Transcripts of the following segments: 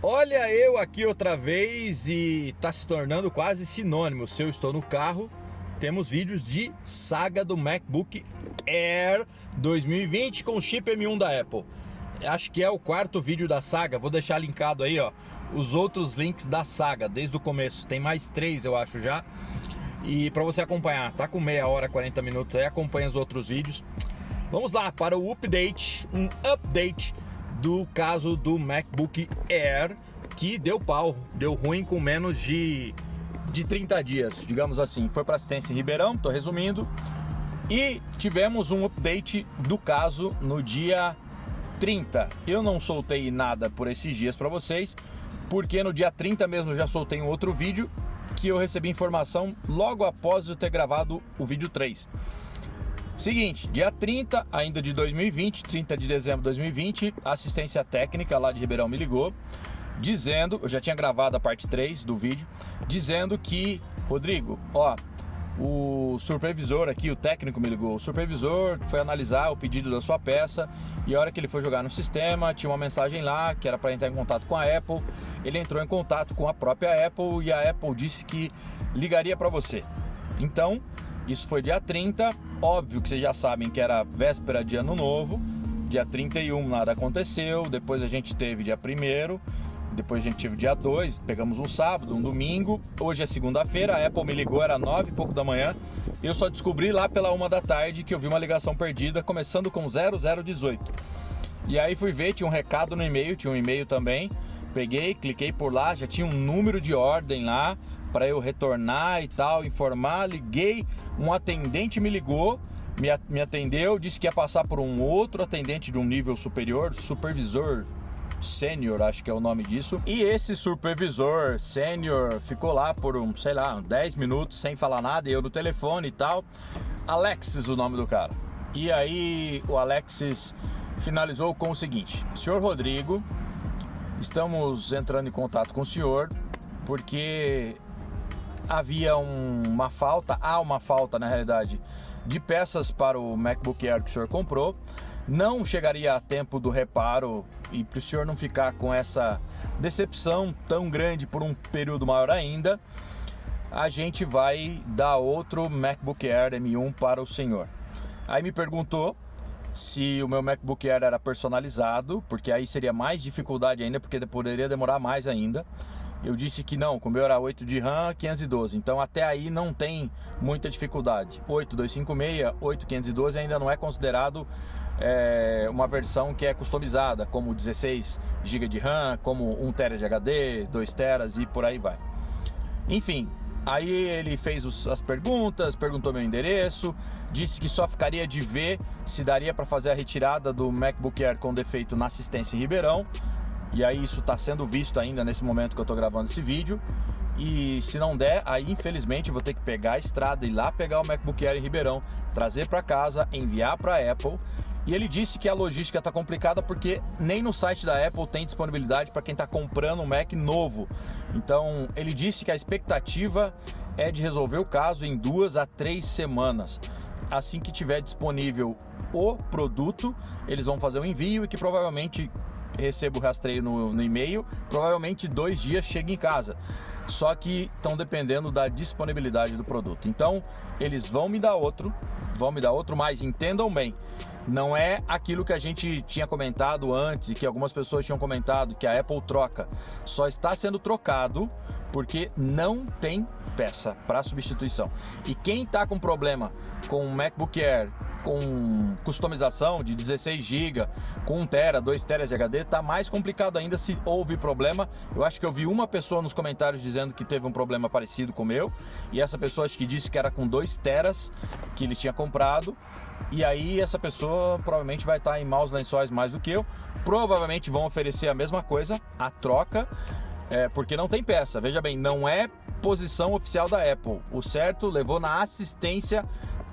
Olha eu aqui outra vez e tá se tornando quase sinônimo. Se eu estou no carro, temos vídeos de saga do MacBook Air 2020 com chip M1 da Apple. Acho que é o quarto vídeo da saga, vou deixar linkado aí, ó, os outros links da saga desde o começo. Tem mais 3, eu acho já. E para você acompanhar, tá com meia hora, 40 minutos aí, acompanha os outros vídeos. Vamos lá para o update, um update do caso do MacBook Air, que deu pau, deu ruim com menos de 30 dias, digamos assim. Foi para assistência em Ribeirão, tô resumindo. E tivemos um update do caso no dia 30. Eu não soltei nada por esses dias para vocês, porque no dia 30 mesmo eu já soltei um outro vídeo que eu recebi informação logo após eu ter gravado o vídeo 3. Seguinte, dia 30 ainda de 2020, 30 de dezembro de 2020, a assistência técnica lá de Ribeirão me ligou, dizendo, eu já tinha gravado a parte 3 do vídeo, dizendo que, Rodrigo, ó, o supervisor aqui, o técnico me ligou, o supervisor foi analisar o pedido da sua peça e a hora que ele foi jogar no sistema, tinha uma mensagem lá que era para entrar em contato com a Apple. Ele entrou em contato com a própria Apple e a Apple disse que ligaria para você. Então, isso foi dia 30, óbvio que vocês já sabem que era véspera de ano novo, dia 31 nada aconteceu, depois a gente teve dia 1º, depois a gente teve dia 2, pegamos um sábado, um domingo, hoje é segunda-feira, a Apple me ligou, era 9 e pouco da manhã, eu só descobri lá pela 1 da tarde que eu vi uma ligação perdida, começando com 0018. E aí fui ver, tinha um recado no e-mail, tinha um e-mail também, peguei, cliquei por lá, já tinha um número de ordem lá, para eu retornar e tal, informar, liguei, um atendente me ligou, me atendeu, disse que ia passar por um outro atendente de um nível superior, supervisor sênior, acho que é o nome disso. E esse supervisor sênior ficou lá por sei lá, 10 minutos sem falar nada, e eu no telefone e tal. Alexis, o nome do cara. E aí o Alexis finalizou com o seguinte: senhor Rodrigo, estamos entrando em contato com o senhor porque havia uma falta na realidade de peças para o MacBook Air que o senhor comprou, não chegaria a tempo do reparo, e para o senhor não ficar com essa decepção tão grande por um período maior ainda, a gente vai dar outro MacBook Air M1 para o senhor. Aí me perguntou se o meu MacBook Air era personalizado, porque aí seria mais dificuldade ainda, porque poderia demorar mais ainda. Eu disse que não, com o meu era 8 de RAM, 512, então até aí não tem muita dificuldade. 8256, 8512 ainda não é considerado uma versão que é customizada, como 16 GB de RAM, como 1 TB de HD, 2 TB e por aí vai. Enfim, aí ele fez as perguntas, perguntou meu endereço, disse que só ficaria de ver se daria para fazer a retirada do MacBook Air com defeito na assistência em Ribeirão. E aí isso está sendo visto ainda nesse momento que eu estou gravando esse vídeo. E se não der, aí infelizmente eu vou ter que pegar a estrada e ir lá pegar o MacBook Air em Ribeirão, trazer para casa, enviar para a Apple. E ele disse que a logística está complicada porque nem no site da Apple tem disponibilidade para quem está comprando um Mac novo. Então ele disse que a expectativa é de resolver o caso em 2 a 3 semanas. Assim que tiver disponível o produto, eles vão fazer o envio e que provavelmente recebo o rastreio no e-mail, provavelmente 2 dias chega em casa. Só que estão dependendo da disponibilidade do produto. Então, eles vão me dar outro, mas entendam bem, não é aquilo que a gente tinha comentado antes e que algumas pessoas tinham comentado, que a Apple troca. Só está sendo trocado porque não tem peça para substituição. E quem está com problema com o MacBook Air com customização de 16 GB, com 1 TB, 2 TB de HD, tá mais complicado ainda se houve problema. Eu acho que eu vi uma pessoa nos comentários dizendo que teve um problema parecido com o meu, e essa pessoa acho que disse que era com 2 TB que ele tinha comprado, e aí essa pessoa provavelmente vai estar em maus lençóis mais do que eu. Provavelmente vão oferecer a mesma coisa, a troca, porque não tem peça. Veja bem, não é posição oficial da Apple. O certo levou na assistência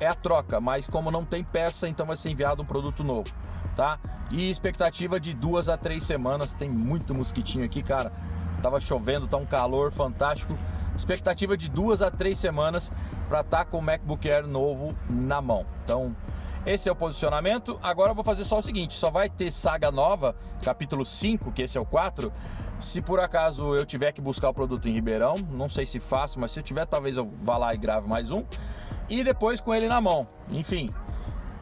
é a troca, mas como não tem peça, então vai ser enviado um produto novo, tá? E expectativa de 2 a 3 semanas. Tem muito mosquitinho aqui, cara. Tava chovendo, tá um calor fantástico. Expectativa de 2 a 3 semanas para estar com o MacBook Air novo na mão. Então, esse é o posicionamento. Agora eu vou fazer só o seguinte: só vai ter saga nova, capítulo 5, que esse é o 4, Se por acaso eu tiver que buscar o produto em Ribeirão, não sei se faço, mas se eu tiver, talvez eu vá lá e grave mais um. E depois com ele na mão. Enfim,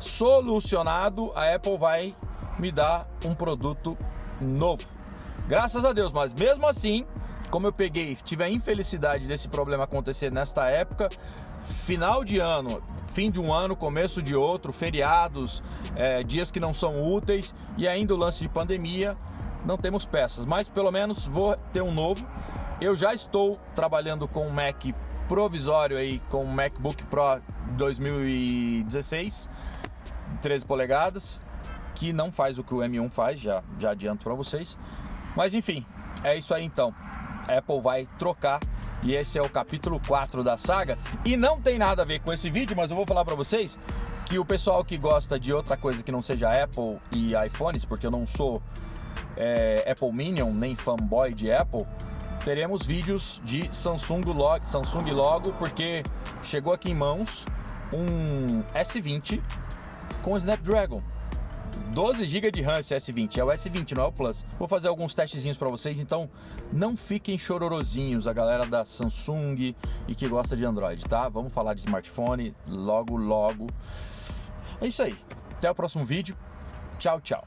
solucionado, a Apple vai me dar um produto novo. Graças a Deus, mas mesmo assim, como eu tive a infelicidade desse problema acontecer nesta época, final de ano, fim de um ano, começo de outro, feriados, dias que não são úteis e ainda o lance de pandemia, não temos peças, mas pelo menos vou ter um novo. Eu já estou trabalhando com um Mac provisório aí, com o MacBook Pro 2016, 13 polegadas, que não faz o que o M1 faz, já adianto para vocês. Mas enfim, é isso aí então. A Apple vai trocar e esse é o capítulo 4 da saga. E não tem nada a ver com esse vídeo, mas eu vou falar para vocês que o pessoal que gosta de outra coisa que não seja Apple e iPhones, porque eu não sou Apple Minion, nem fanboy de Apple, teremos vídeos de Samsung logo, porque chegou aqui em mãos um S20 com Snapdragon. 12 GB de RAM esse S20, é o S20, não é o Plus. Vou fazer alguns testezinhos para vocês, então não fiquem chororosinhos, a galera da Samsung e que gosta de Android, tá? Vamos falar de smartphone logo. É isso aí. Até o próximo vídeo. Tchau, tchau.